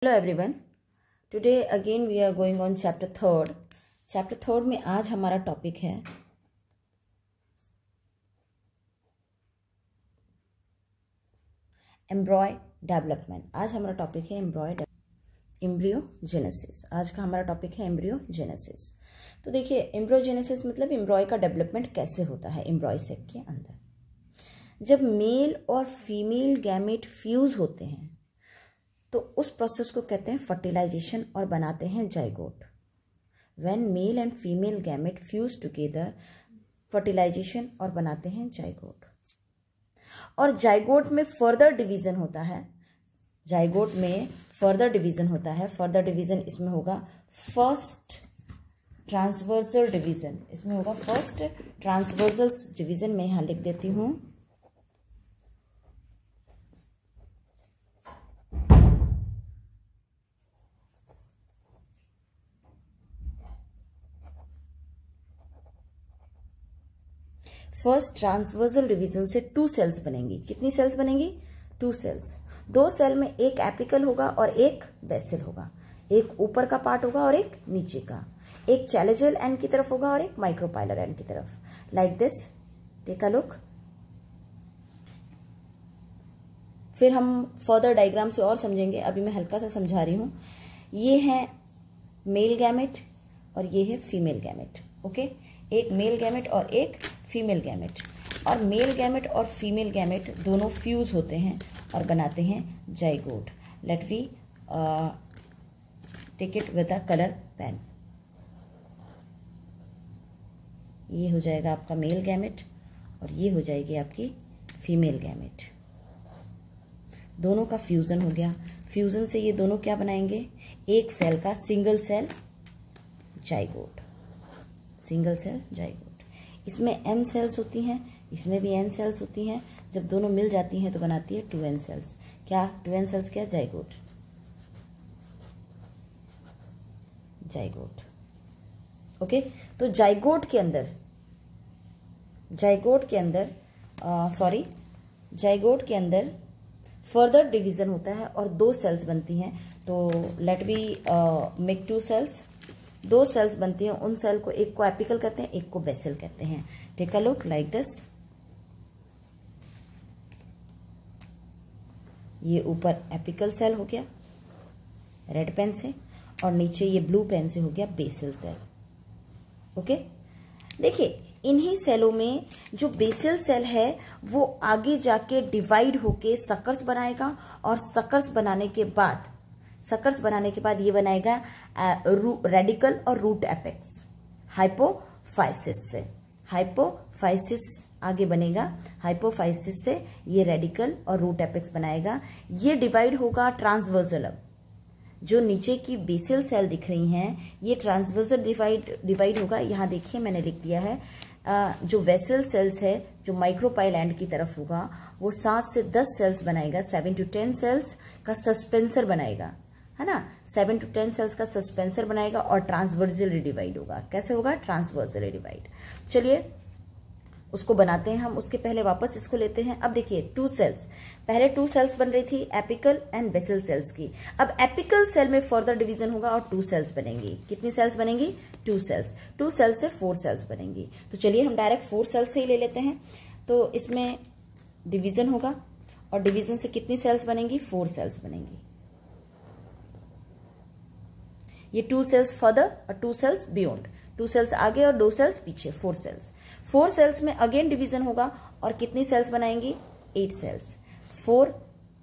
Hello everyone, today again we are going on chapter third. Chapter third में आज हमारा topic है एम्ब्रॉय development. आज हमारा टॉपिक है एम्ब्रियोजेनेसिस। आज का हमारा टॉपिक है एम्ब्रियोजेनेसिस। तो देखिए, एम्ब्रियोजेनेसिस मतलब एम्ब्रॉय का डेवलपमेंट कैसे होता है एम्ब्रॉय सेक के अंदर। जब मेल और फीमेल गैमेट फ्यूज होते हैं तो उस प्रोसेस को कहते हैं फर्टिलाइजेशन और बनाते हैं zygote. When male and female gamete fuse together, fertilization और बनाते हैं जाइगोट। और जाइगोट में फर्दर डिवीजन होता है। जाइगोट में फर्दर डिवीजन होता है। फर्दर डिवीजन इसमें होगा फर्स्ट ट्रांसवर्सल डिवीजन। इसमें होगा फर्स्ट ट्रांसवर्सल डिवीजन। मैं यहां लिख देती हूं फर्स्ट ट्रांसवर्सल डिवीजन से 2 सेल्स बनेंगी। कितनी सेल्स बनेंगी? 2 सेल्स। 2 सेल में एक एपिकल होगा और एक बेसल होगा। एक ऊपर का पार्ट होगा और एक नीचे का। एक चैलेजल एंड की तरफ होगा और एक माइक्रोपाइलर एंड की तरफ। Like this, take a look. फिर हम फर्दर डायग्राम से और समझेंगे, अभी मैं हल्का सा समझा रही हूं। ये है मेल गैमेट और ये है फीमेल गैमेट। ओके, एक मेल गैमेट और एक फीमेल गैमेट। और मेल गैमेट और फीमेल गैमेट दोनों फ्यूज होते हैं और बनाते हैं zygote. Let we take it with a colour pen. ये हो जाएगा आपका मेल गैमेट और ये हो जाएगी आपकी फीमेल गैमेट। दोनों का फ्यूजन हो गया। फ्यूजन से ये दोनों क्या बनाएंगे? एक सेल का single cell zygote. Single cell zygote. इसमें n सेल्स होती हैं, इसमें भी n सेल्स होती हैं। जब दोनों मिल जाती हैं तो बनाती है 2n सेल्स। क्या 2n सेल्स? क्या? जाइगोट। जाइगोट। ओके, तो जाइगोट के अंदर फर्दर डिवीजन होता है और 2 सेल्स बनती हैं। तो let we make 2 cells. 2 cells बनती हैं। उन सेल को, एक को एपिकल कहते हैं, एक को बेसल कहते हैं। Take a look like this. ये ऊपर एपिकल सेल हो गया रेड पेन से, और नीचे ये ब्लू पेन से हो गया बेसल सेल। ओके, देखिए, इन्हीं सेलों में जो बेसल सेल है वो आगे जाके डिवाइड होके सकर्स बनाएगा, और सकर्स बनाने के बाद ये बनाएगा रेडिकल और रूट एपेक्स। हाइपोफाइसिस से, हाइपोफाइसिस आगे बनेगा। हाइपोफाइसिस से ये रेडिकल और रूट एपेक्स बनाएगा। ये डिवाइड होगा ट्रांसवर्सल। अब जो नीचे की बेसल सेल दिख रही हैं ये ट्रांसवर्सल डिवाइड होगा। यहां देखिए, मैंने लिख दिया है जो वेसल सेल्स है, जो माइक्रोपाइल एंड की तरफ होगा, वो 7 से 10 सेल्स बनाएगा। 7 to 10 सेल्स का सस्पेंसर बनाएगा, है ना। 7 to 10 सेल्स का सस्पेंसर बनाएगा और ट्रांसवर्सली डिवाइड होगा। कैसे होगा? Transversely divide. चलिए उसको बनाते हैं हम। उसके पहले वापस इसको लेते हैं। अब देखिए, 2 सेल्स, पहले 2 सेल्स बन रही थी एपिकल एंड बेसल सेल्स की। अब एपिकल सेल में फर्दर डिवीजन होगा और 2 सेल्स बनेंगी। कितनी सेल्स बनेंगी? 2 सेल्स। 2 सेल्स से 4 सेल्स बनेंगी। तो चलिए हम डायरेक्ट 4 सेल्स से ही ले लेते हैं। तो इसमें डिवीजन होगा और डिवीजन से कितनी सेल्स बनेंगी? 4 सेल्स बनेंगी। ये 2 सेल्स फर्दर और 2 सेल्स बियॉन्ड। 2 सेल्स आगे और 2 सेल्स पीछे, 4 सेल्स। 4 सेल्स में अगेन डिवीजन होगा और कितनी सेल्स बनाएंगी? 8 सेल्स। 4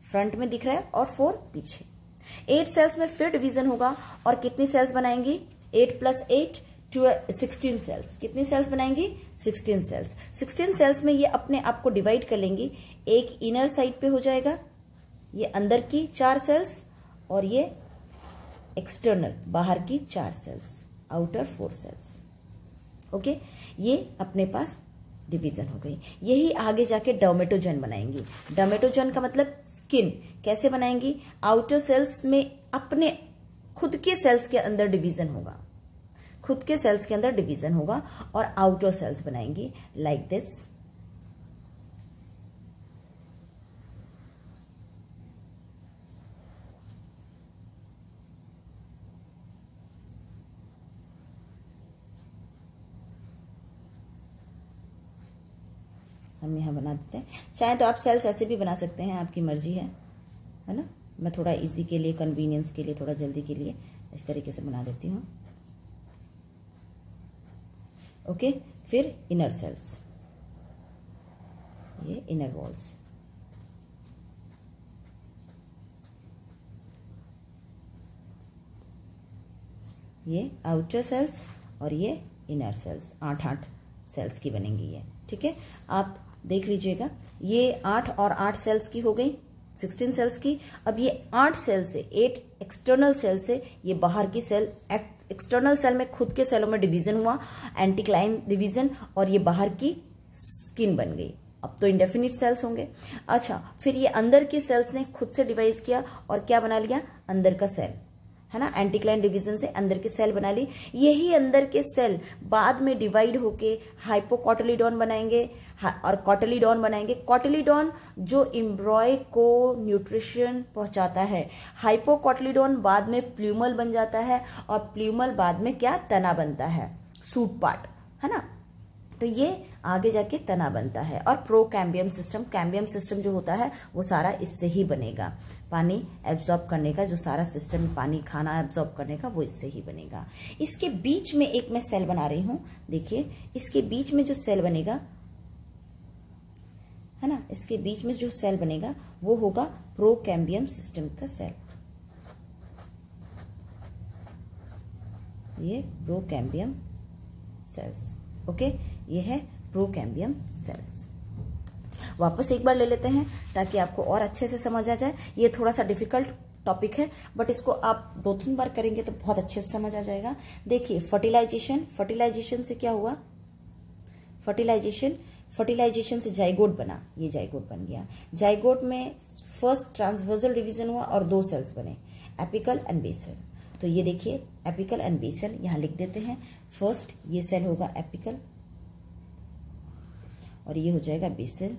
फ्रंट में दिख रहा है और 4 पीछे। 8 सेल्स में फिर डिवीजन होगा और कितनी सेल्स बनाएंगी? 8 + 8 16 सेल्स। कितनी सेल्स बनाएंगी? 16 सेल्स। 16 सेल्स में ये अपने आप को डिवाइड कर लेंगी। एक इनर साइड पे हो जाएगा, ये अंदर की 4 सेल्स, और ये एक्सटर्नल बाहर की 4 सेल्स, आउटर 4 सेल्स। ओके, ये अपने पास डिवीजन हो गई। यही आगे जाके डर्मेटोजन बनाएंगी। डर्मेटोजन का मतलब स्किन। कैसे बनाएंगी? आउटर सेल्स में अपने खुद के सेल्स के अंदर डिवीजन होगा, खुद के सेल्स के अंदर डिवीजन होगा और आउटर सेल्स बनाएंगी लाइक दिस। हम यहाँ बना देते हैं। चाहे तो आप सेल्स ऐसे भी बना सकते हैं, आपकी मर्जी है ना। मैं थोड़ा इजी के लिए, कन्वीनियंस के लिए, थोड़ा जल्दी के लिए इस तरीके से बना देती हूँ। ओके, फिर इनर सेल्स, ये इनर वॉल्स, ये आउटर सेल्स और ये इनर सेल्स। 8 सेल्स की बनेंगी ये, ठीक है। आप देख लीजिएगा, ये 8 और 8 सेल्स की हो गई, 16 सेल्स की। अब ये 8 सेल से, 8 एक्सटर्नल सेल से ये बाहर की सेल, एक्सटर्नल सेल में खुद के सेलों में डिवीजन हुआ, एंटीक्लाइन डिवीजन, और ये बाहर की स्किन बन गई। अब तो इंडेफिनिट सेल्स होंगे। अच्छा, फिर ये अंदर की सेल्स ने खुद से डिवाइड किया और क्या बना लिया, अंदर का सेल, है ना। एंटीक्लाइन डिवीजन से अंदर के सेल बना ली। यही अंदर के सेल बाद में डिवाइड होके हाइपोकोटिलीडॉन बनाएंगे और कोटिलीडॉन बनाएंगे। कोटिलीडॉन जो एम्ब्रॉय को न्यूट्रिशन पहुंचाता है, हाइपोकोटिलीडॉन बाद में प्ल्यूमल बन जाता है, और प्ल्यूमल बाद में क्या, तना बनता है, सूट पार्ट, है ना। तो ये आगे जाके तना बनता है। और प्रोकैम्बियम सिस्टम, कैम्बियम सिस्टम जो होता है वो सारा इससे ही बनेगा। पानी एब्जॉर्ब करने का जो सारा सिस्टम, पानी खाना एब्जॉर्ब करने का, वो इससे ही बनेगा। इसके बीच में एक मैं सेल बना रही हूं, देखिए इसके बीच में जो सेल बनेगा, है ना, इसके बीच में जो सेल बनेगा वो होगा प्रोकैम्बियम सिस्टम का सेल। ये प्रोकैम्बियम सेल्स, ओके, ये है प्रोकैम्बियम सेल्स। वापस एक बार ले लेते हैं ताकि आपको और अच्छे से समझ आ जाए। ये थोड़ा सा डिफिकल्ट टॉपिक है, बट इसको आप 2-3 बार करेंगे तो बहुत अच्छे से समझ आ जाएगा। देखिए, फर्टिलाइजेशन, फर्टिलाइजेशन से क्या हुआ, फर्टिलाइजेशन से जाइगोट बना, ये जाइगोट बन गया। जाइगोट में फर्स्ट ट्रांसवर्सल डिवीजन हुआ और 2 सेल्स बने, एपिकल एंड बेसल। तो ये देखिए, एपिकल एंड बेसल यहां लिख देते हैं। फर्स्ट ये सेल होगा एपिकल और ये हो जाएगा बेसल,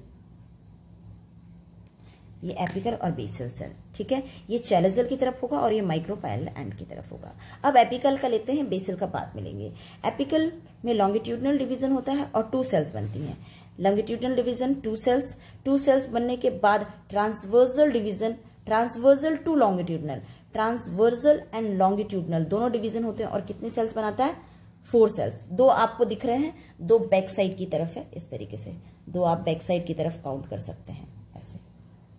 ये एपिकल और बेसल सेल, ठीक है। ये चैलेजल की तरफ होगा और ये माइक्रोपाइलर एंड की तरफ होगा। अब एपिकल का लेते हैं, बेसल का बाद में लेंगे। एपिकल में लॉन्गिट्यूडनल डिवीजन होता है और 2 सेल्स बनती हैं। लॉन्गिट्यूडनल डिवीजन 2 सेल्स, 2 सेल्स बनने के बाद transversal division, transversal to longitudinal, transversal and longitudinal दोनों डिवीजन होते हैं और कितने सेल्स बनाता है, 4 सेल्स। 2 आपको दिख रहे हैं, 2 बैक साइड की तरफ है, इस तरीके से 2 आप बैक साइड की तरफ काउंट कर सकते हैं ऐसे,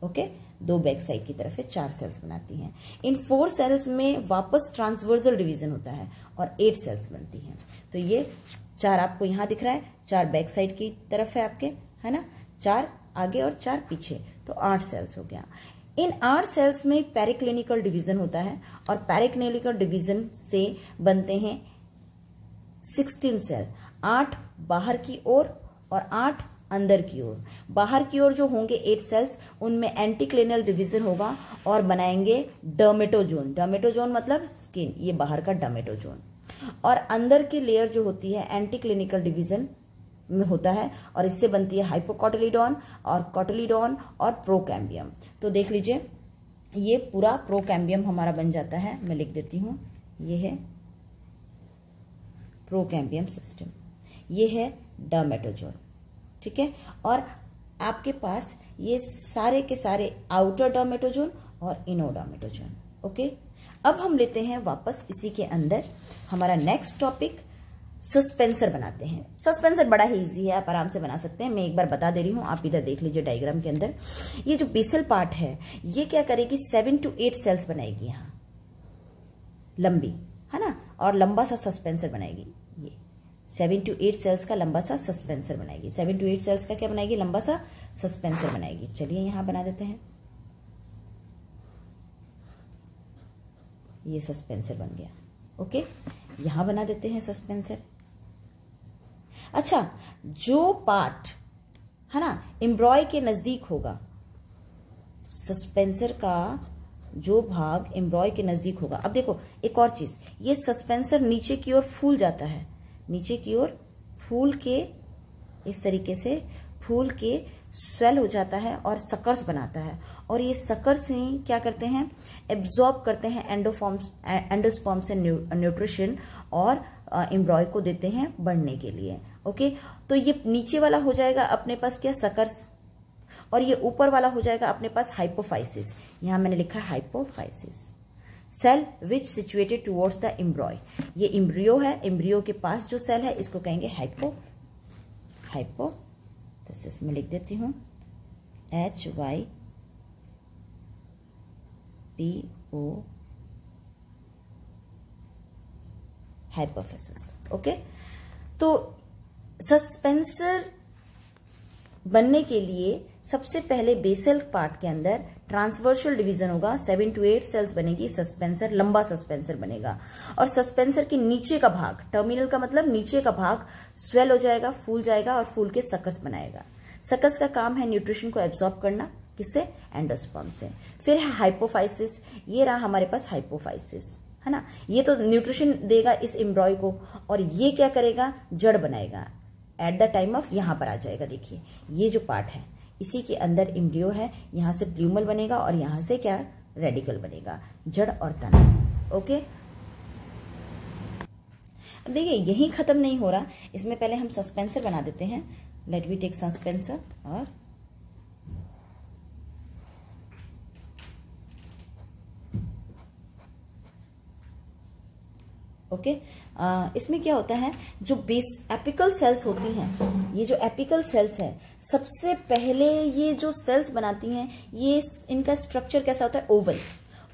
ओके। 2 बैक साइड की तरफ है, 4 सेल्स बनाती हैं। इन 4 सेल्स में वापस ट्रांसवर्सल डिवीजन होता है और 8 सेल्स बनती हैं। तो ये 4 आपको यहां दिख रहा है, 4 बैक साइड की तरफ है आपके, है ना, 4 आगे और 4 पीछे, तो 8 सेल्स हो गया। इन 8 सेल्स में पेरिक्लिनिकल डिवीजन होता है और पेरिक्लिनिकल डिवीजन से बनते हैं 16 सेल, 8 बाहर की ओर और 8 अंदर की ओर। बाहर की ओर जो होंगे 8 सेल्स, उनमें एंटीक्लिनल डिवीजन होगा और बनाएंगे डर्मेटोजोन। डर्मेटोजोन मतलब स्किन, ये बाहर का डर्मेटोजोन। और अंदर की लेयर जो होती है एंटीक्लिनिकल डिवीजन में होता है और इससे बनती है हाइपोकोटिलीडॉन और कोटिलीडॉन और प्रोकैम्बियम। तो देख लीजिए, ये पूरा प्रोकैम्बियम हमारा बन जाता है। मैं लिख देती हूं, ये है प्रोकैम्बियम सिस्टम, ये है डर्मेटोजोन, ठीक है। और आपके पास ये सारे के सारे आउटर डर्मेटोजोन और इनर डर्मेटोजोन, ओके। अब हम लेते हैं वापस इसी के अंदर हमारा नेक्स्ट टॉपिक, सस्पेंसर बनाते हैं। सस्पेंसर बड़ा ही इजी है, आप आराम से बना सकते हैं। मैं एक बार बता दे रही हूं, आप इधर देख लीजिए डायग्राम के अंदर। ये जो बेसल पार्ट है, ये क्या करेगी, 7 to 8 सेल्स बनाएगी यहां, लंबी, है ना, और लंबा सा सस्पेंसर बनाएगी। ये 7 to 8 सेल्स का लंबा सा सस्पेंसर बनाएगी। 7 to 8 सेल्स का क्या बनाएगी, लंबा सा सस्पेंसर बनाएगी। चलिए यहां बना देते हैं, ये सस्पेंसर बन गया, ओके। यहां बना देते हैं सस्पेंसर। अच्छा, जो पार्ट है ना एम्ब्रॉय के नजदीक होगा, सस्पेंसर का जो भाग एम्ब्रॉय के नजदीक होगा। अब देखो एक और चीज, ये सस्पेंसर नीचे की ओर फूल जाता है, नीचे की ओर फूल के, इस तरीके से फूल के स्वेल हो जाता है और सकर्स बनाता है, और ये सकर्स ही क्या करते हैं, एब्जॉर्ब करते हैं एंडोस्पर्म से न्यूट्रिशन और एम्ब्रॉय को देते हैं बढ़ने के लिए। ओके, तो ये नीचे वाला हो जाएगा अपने पास क्या, सकर्स, और ये ऊपर वाला हो जाएगा अपने पास हाइपोफाइसिस। यहां मैंने लिखा है hypophysis, cell which situated towards the embryo. ये एम्ब्रियो है, एम्ब्रियो के पास जो सेल है इसको कहेंगे हाइपोफाइसिस। में लिख देती हूं HYPO, हाइपोफाइसिस। ओके, तो सस्पेंसर बनने के लिए सबसे पहले बेसल पार्ट के अंदर ट्रांसवर्सल डिवीजन होगा, 7 to 8 सेल्स बनेगी, सस्पेंसर, लंबा सस्पेंसर बनेगा, और सस्पेंसर के नीचे का भाग, टर्मिनल का मतलब नीचे का भाग स्वेल हो जाएगा, फूल जाएगा और फूल के सकस बनाएगा। सकस का काम है न्यूट्रिशन को एब्जॉर्ब करना, किससे, एंडोस्पर्म से। फिर है हाइपोफाइसिस, ये रहा हमारे पास हाइपोफाइसिस, है ना, ये तो न्यूट्रिशन देगा इस एम्ब्रॉय को, और ये क्या करेगा, जड़ बनाएगा एट द टाइम ऑफ, यहां पर आ जाएगा, देखिए ये जो पार्ट है इसी के अंदर एम्ब्रियो है, यहां से प्ल्यूमल बनेगा और यहां से क्या, रेडिकल बनेगा, जड़ और तना। ओके, अब देखिए यही खत्म नहीं हो रहा, इसमें पहले हम सस्पेंसर बना देते हैं। लेट वी टेक सस्पेंसर, और ओके, इसमें क्या होता है, जो बेस एपिकल सेल्स होती हैं, ये जो एपिकल सेल्स है, सबसे पहले ये जो सेल्स बनाती हैं, ये इनका स्ट्रक्चर कैसा होता है, ओवल।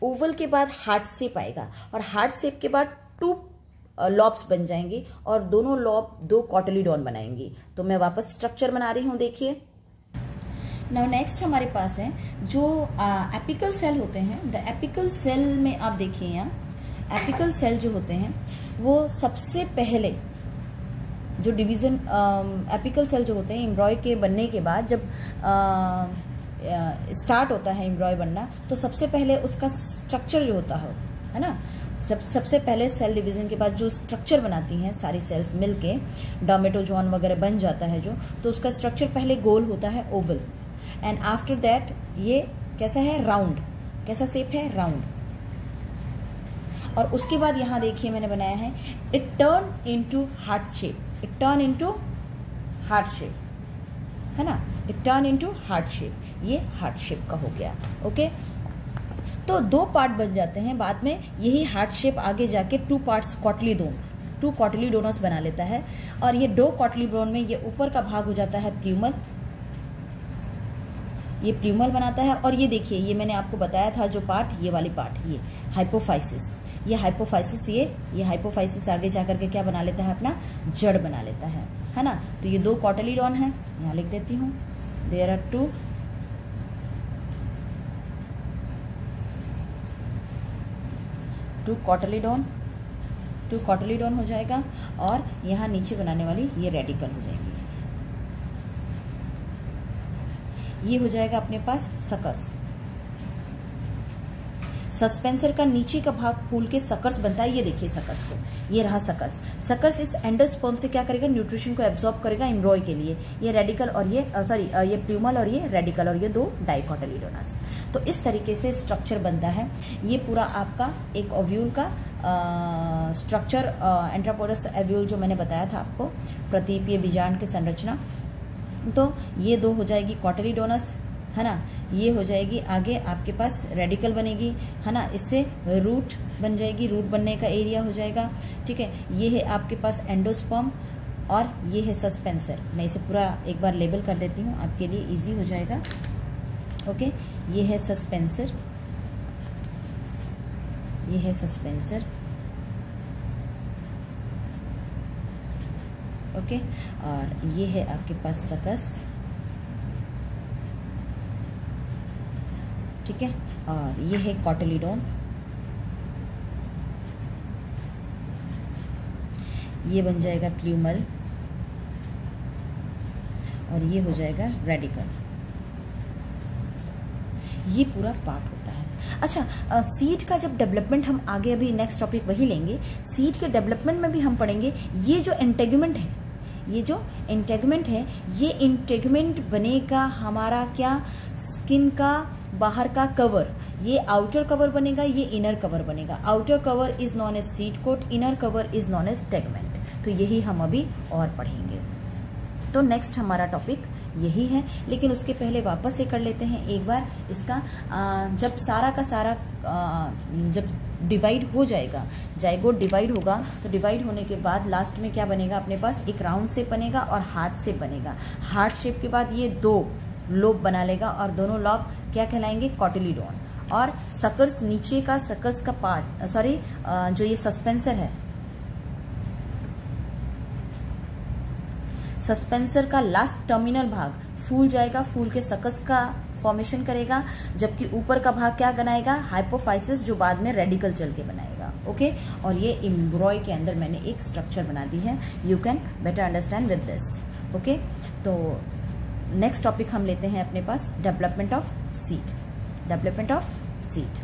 ओवल के बाद हार्ट शेप आएगा, और हार्ट शेप के बाद 2 लॉब्स बन जाएंगी, और दोनों लॉब 2 कॉटिलीडॉन बनाएंगी। तो मैं वापस स्ट्रक्चर बना रही हूं, देखिए। नाउ नेक्स्ट हमारे पास है जो एपिकल सेल होते हैं। द एपिकल सेल में आप देखिए, यहाँ एपिकल सेल जो होते हैं वो सबसे पहले जो डिवीजन, एपिकल सेल जो होते हैं एम्ब्रॉय के बनने के बाद, जब स्टार्ट होता है एम्ब्रॉय बनना, तो सबसे पहले उसका स्ट्रक्चर जो होता है ना, सबसे पहले सेल डिवीजन के बाद जो स्ट्रक्चर बनाती हैं सारी सेल्स मिलके, डोमेटोजोन वगैरह बन जाता है जो, तो उसका स्ट्रक्चर पहले गोल होता है, ओवल, एंड आफ्टर दैट ये कैसा है, राउंड। कैसा शेप है, राउंड। और उसके बाद यहां देखिए मैंने बनाया है, it turn into heart shape, it turn into heart shape, है ना, it turn into heart shape, ये हार्ट शेप का हो गया। ओके, तो 2 पार्ट बन जाते हैं बाद में, यही हार्ट शेप आगे जाके 2 पार्ट्स कॉटिलीडोन, 2 कॉटिलीडोनस बना लेता है, और ये 2 कॉटिलीडोन में ये ऊपर का भाग हो जाता है प्ल्यूमल, ये प्ल्यूमल बनाता है। और ये देखिए, ये मैंने आपको बताया था जो पार्ट, ये वाली पार्ट, ये हाइपोफाइसिस, ये हाइपोफाइसिस, ये हाइपोफाइसिस आगे जाकर के क्या बना लेता है, अपना जड़ बना लेता है ना। तो ये 2 कॉटिलीडॉन है, यहां लिख देती हूं, देयर आर 2 कॉटिलीडॉन हो जाएगा, और यहां नीचे बनाने वाली ये रेडिकल हो जाएगी, ये हो जाएगा अपने पास सकस। सस्पेंसर का नीचे का भाग फूल के सकर्स बनता है, ये देखिए सकर्स को, ये रहा सकर्स। सकर्स इस एंडोस्पर्म से क्या करेगा, न्यूट्रिशन को एब्जॉर्ब करेगा एम्ब्रॉय के लिए, ये रेडिकल और ये ये प्ल्यूमल और ये रेडिकल, और ये 2 डाइकोटिलीडोनस। तो इस तरीके से स्ट्रक्चर बनता है। ये पूरा आपका एक ओव्यूल का स्ट्रक्चर, एंट्रोपोडस ओव्यूल जो मैंने बताया था आपको, प्रतीपीय बीजांड की संरचना। तो ये 2 हो जाएगी कॉटिलीडोनस, है ना, ये हो जाएगी आगे आपके पास रेडिकल बनेगी, है ना, इससे रूट बन जाएगी, रूट बनने का एरिया हो जाएगा, ठीक है। ये है आपके पास एंडोस्पर्म, और ये है सस्पेंसर। मैं इसे पूरा एक बार लेबल कर देती हूँ, आपके लिए इजी हो जाएगा। ओके, ये है सस्पेंसर, ये है सस्पेंसर, ओके, और ये है आपके पास सकस, ठीक है, और ये है कॉटिलीडोन, ये बन जाएगा प्ल्यूमल, और ये हो जाएगा रेडिकल। ये पूरा पार्ट होता है। अच्छा, सीड का जब डेवलपमेंट हम आगे, अभी नेक्स्ट टॉपिक वही लेंगे, सीड के डेवलपमेंट में भी हम पढ़ेंगे, ये जो इंटेगुमेंट है, ये जो इंटेगमेंट है, ये इंटेगमेंट बनेगा हमारा क्या, स्किन का बाहर का कवर, ये आउटर कवर बनेगा, ये इनर कवर बनेगा। Outer cover is known as seed coat, inner cover is known as tegmen. तो यही हम अभी और पढ़ेंगे। तो नेक्स्ट हमारा टॉपिक यही है, लेकिन उसके पहले वापस से कर लेते हैं एक बार इसका। जब सारा का सारा जब डिवाइड हो जाएगा, जाइगोट डिवाइड होगा, तो डिवाइड होने के बाद लास्ट में क्या बनेगा अपने पास, एक राउंड शेप बनेगा और हार्ट शेप बनेगा। हार्ट शेप के बाद ये 2 लोब बना लेगा और दोनों लोब क्या कहलाएंगे, कॉटिलीडोन। और सकर्स, नीचे का सकर्स का पार्ट, सॉरी जो ये सस्पेंसर है, सस्पेंसर का लास्ट टर्मिनल भाग फूल जाएगा, फूल के सकस का फॉर्मेशन करेगा, जबकि ऊपर का भाग क्या बनाएगा, हाइपोफाइसिस, जो बाद में रेडिकल चल के बनाएगा। ओके, और ये एम्ब्रॉय के अंदर मैंने एक स्ट्रक्चर बना दी है, you can better understand with this. Okay, तो नेक्स्ट टॉपिक हम लेते हैं अपने पास, development of seed. Development of seed.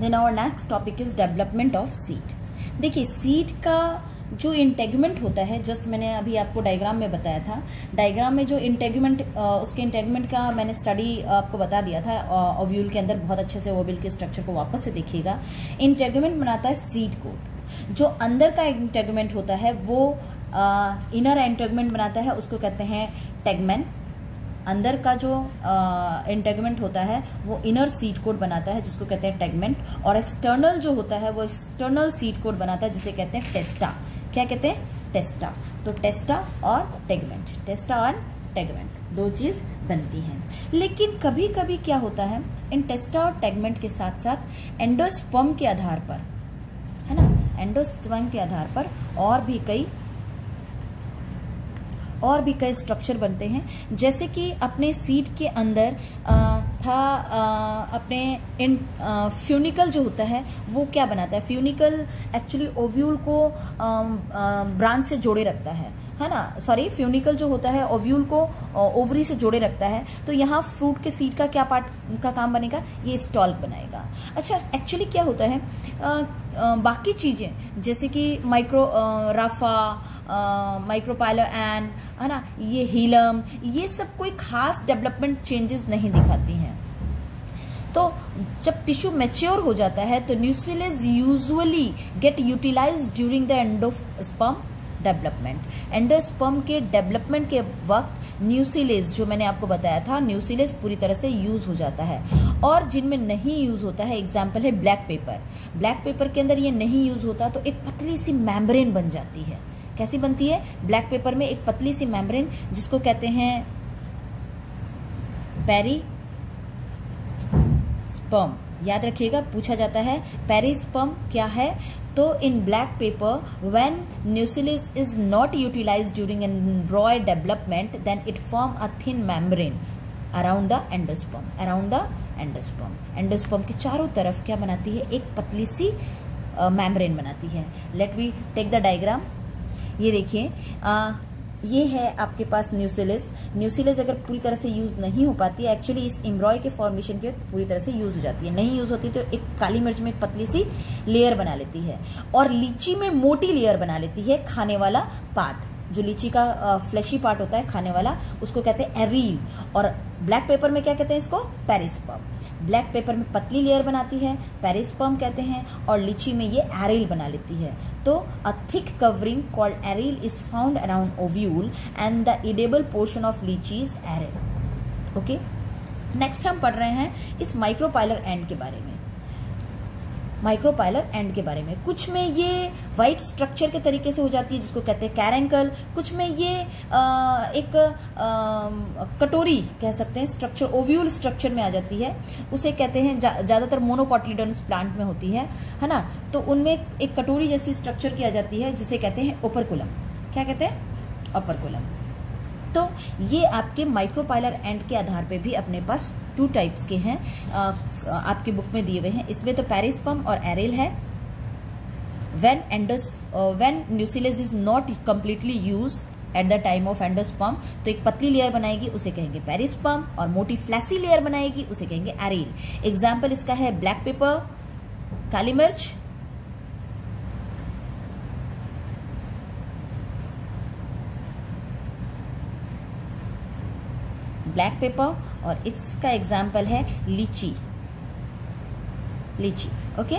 Then our next topic is development of seed. देखिए, सीड का जो इंटेगमेंट होता है, जस्ट मैंने अभी आपको डायग्राम में बताया था, डायग्राम में जो इंटेगमेंट, उसके इंटेगमेंट का मैंने स्टडी आपको बता दिया था ओव्यूल के अंदर, बहुत अच्छे से ओव्यूल के स्ट्रक्चर को वापस से देखिएगा। इंटेगमेंट बनाता है सीड कोट। जो अंदर का इंटेगमेंट होता है वो इनर इंटेगमेंट बनाता है, उसको कहते हैं टेगमेन। अंदर का जो इंटेगमेंट होता है वो इनर सीड कोट बनाता है, जिसको कहते हैं टेगमेंट। और एक्सटर्नल जो होता है वो एक्सटर्नल सीड कोट बनाता है, जिसे कहते हैं टेस्टा। क्या कहते हैं, टेस्टा। तो टेस्टा और टेगमेंट, टेस्टा और टेगमेंट 2 चीज बनती हैं। लेकिन कभी कभी क्या होता है, इन टेस्टा और टेगमेंट के साथ साथ एंडोस्पर्म के आधार पर, है ना, एंडोस्पर्म के आधार पर और भी कई स्ट्रक्चर बनते हैं। जैसे कि अपने सीड के अंदर अपने फ्यूनिकल जो होता है वो क्या बनाता है, फ्यूनिकल एक्चुअली ओव्यूल को ब्रांच से जोड़े रखता है ना, सॉरी, फ्यूनिकल जो होता है ओव्यूल को ओवरी से जोड़े रखता है। तो यहाँ फ्रूट के सीड का क्या पार्ट का काम बनेगा, ये स्टॉल्क बनाएगा। अच्छा, एक्चुअली क्या होता है, बाकी चीजें जैसे कि राफा, माइक्रोपाइलर एंड, है ना, ये हीलम, ये सब कोई खास डेवलपमेंट चेंजेस नहीं दिखाती हैं। तो जब टिश्यू मैच्योर हो जाता है तो nucleus usually get utilized during the endosperm development. Endosperm के डेवलपमेंट के वक्त न्यूक्लियस, जो मैंने आपको बताया था, न्यूक्लियस पूरी तरह से यूज हो जाता है। और जिनमें नहीं यूज होता है, एग्जाम्पल है ब्लैक पेपर। ब्लैक पेपर के अंदर ये नहीं यूज होता तो एक पतली सी मेम्ब्रेन बन जाती है। कैसी बनती है, ब्लैक पेपर में एक पतली सी मेम्ब्रेन, जिसको कहते हैं पेरिस्पर्म। याद रखिएगा, पूछा जाता है पेरिस्पर्म क्या है। तो in black pepper when nucleus is not utilised during embryo development, then it form a thin membrane around the endosperm. Around the endosperm, endosperm के चारों तरफ क्या बनाती है, एक पतली सी मेम्ब्रेन बनाती है। Let we take the diagram. ये देखिए, ये है आपके पास न्यूक्लियस। न्यूक्लियस अगर पूरी तरह से यूज नहीं हो पाती है, एक्चुअली इस एम्ब्रॉय के फॉर्मेशन के पूरी तरह से यूज हो जाती है, नहीं यूज होती तो एक काली मिर्च में एक पतली सी लेयर बना लेती है, और लीची में मोटी लेयर बना लेती है। खाने वाला पार्ट, जो लीची का फ्लैशी पार्ट होता है खाने वाला, उसको कहते हैं एरील। और ब्लैक पेपर में क्या कहते हैं इसको, पेरिस्पर्म। ब्लैक पेपर में पतली लेयर बनाती है, पेरिस्पर्म कहते हैं, और लीची में ये एरील बना लेती है। तो a thick covering called aril is found around ovule and the edible portion of litchi is aril. Okay, next हम पढ़ रहे हैं इस माइक्रोपाइलर एंड के बारे में। माइक्रोपाइलर एंड के बारे में, कुछ में ये व्हाइट स्ट्रक्चर के तरीके से हो जाती है, जिसको कहते हैं कैरेंकल। कुछ में ये एक कटोरी कह सकते हैं स्ट्रक्चर, ओव्यूल स्ट्रक्चर में आ जाती है, उसे कहते हैं, ज्यादातर मोनोकॉटिलीडोनस प्लांट में होती है ना। तो उनमें एक कटोरी जैसी स्ट्रक्चर की आ जाती है, जिसे कहते हैं ओपरकुलम। क्या कहते हैं, ओपरकुलम। तो ये आपके माइक्रोपाइलर एंड के आधार पे भी अपने पास 2 टाइप्स के हैं, आपकी बुक में दिए हुए हैं। इसमें तो पेरिस्पर्म और एरील है। When nucleus is not completely use at the time of endosperm, तो एक पतली लेयर बनाएगी, उसे कहेंगे पेरिस्पर्म, और मोटी फ्लैसी लेयर बनाएगी, उसे कहेंगे एरील। एग्जाम्पल इसका है ब्लैक पेपर, काली मिर्च, ब्लैक पेपर, और इसका एग्जाम्पल है लीची, लीची। ओके,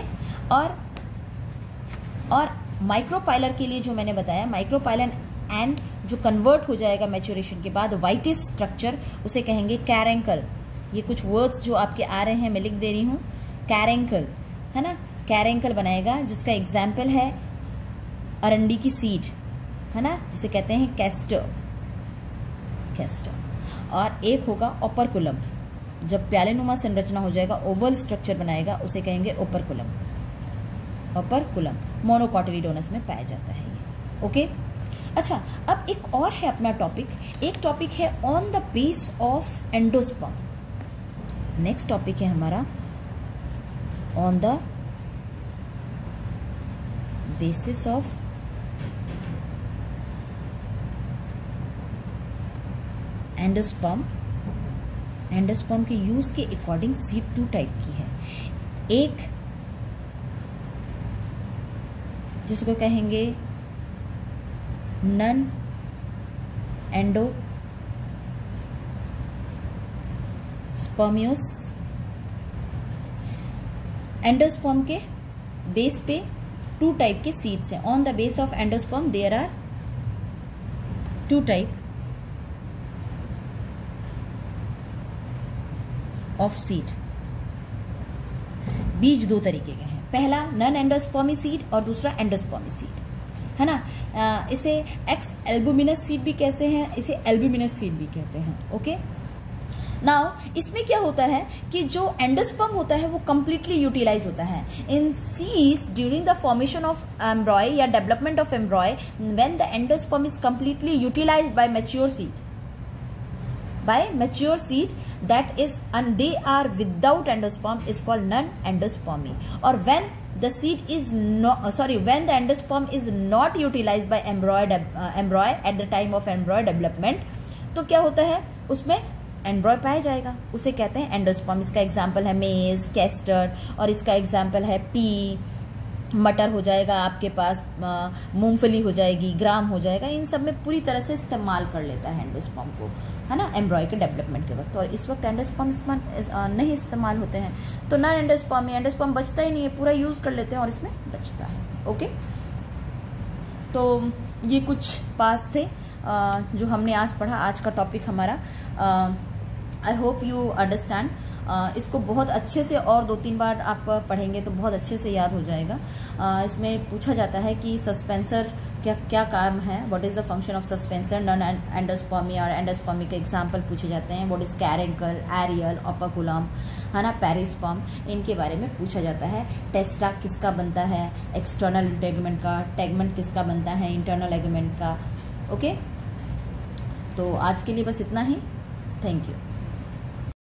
और माइक्रोपाइलर के लिए जो मैंने बताया, माइक्रोपाइलन एंड जो कन्वर्ट हो जाएगा मैच्योरेशन के बाद वाइटिश स्ट्रक्चर, उसे कहेंगे कैरेंकल। ये कुछ वर्ड्स जो आपके आ रहे हैं मैं लिख दे रही हूं, कैरेंकल, है ना, कैरेंकल बनाएगा, जिसका एग्जाम्पल है अरंडी की सीड, है ना, जिसे कहते हैं कैस्टर, कैस्टर। और एक होगा ओपरकुलम, जब प्यालेनुमा संरचना हो जाएगा, ओवल स्ट्रक्चर बनाएगा, उसे कहेंगे ओपरकुलम, ओपरकुलम। मोनोकोटिलीडोनस में पाया जाता है ये। ओके, अच्छा, अब एक और है अपना टॉपिक, एक टॉपिक है on the base of endosperm. Next topic है हमारा on the basis of endosperm. Endosperm के यूज के अकॉर्डिंग सीड 2 टाइप की है। एक जिसको कहेंगे नन एंडोस्पर्मियस। एंडोस्पर्म के बेस पे 2 टाइप के सीड्स हैं। On the base of endosperm there are 2 type of seed. बीज 2 तरीके के हैं, पहला नन एंडोस्पर्मी सीड और दूसरा एंडोस्पर्मी सीड, है ना। इसे एक्स एल्बुमिनस सीड भी कहते हैं, इसे एल्बुमिनस सीड भी कहते हैं। ओके, नाउ इसमें क्या होता है कि जो एंडोस्पर्म होता है वो कंप्लीटली यूटिलाइज होता है in seeds during the formation of embryo या development of embryo, when the endosperm is completely utilised by mature seed, by mature seed that is and they are without endosperm is called non-endospermy. Or when the seed is when the endosperm is not utilized by embryo at the time of embryo development, तो क्या होता है उसमें एम्ब्रॉय पाया जाएगा, उसे कहते हैं एंडोस्पर्म। इसका एग्जाम्पल है मेज, कैस्टर, और इसका एग्जाम्पल है पी, मटर हो जाएगा आपके पास, मूंगफली हो जाएगी, ग्राम हो जाएगा। इन सब में पूरी तरह से इस्तेमाल कर लेता है एंडोस्पर्म को, है ना, एम्ब्रॉय के डेवलपमेंट के वक्त। और इस वक्त एंडोस्पर्म नहीं इस्तेमाल होते हैं, तो ना एंडोस्पर्म बचता ही नहीं है, पूरा यूज कर लेते हैं और इसमें बचता है। ओके, तो ये कुछ पास थे जो हमने आज पढ़ा। आज का टॉपिक हमारा, आई होप यू अंडरस्टैंड। इसको बहुत अच्छे से और 2-3 बार आप पढ़ेंगे तो बहुत अच्छे से याद हो जाएगा। इसमें पूछा जाता है कि सस्पेंसर क्या काम है, what is the function of suspensor, non endospermic और एंडोस्पर्मी के एग्जाम्पल पूछे जाते हैं। What is caruncle, aril, operculum, है ना, पेरिस्पर्म, इनके बारे में पूछा जाता है। टेस्टा किसका बनता है, एक्सटर्नल इंटेगमेंट का, टेगमेंट किसका बनता है, इंटरनल एगमेंट का। ओके, तो आज के लिए बस इतना ही। Thank you.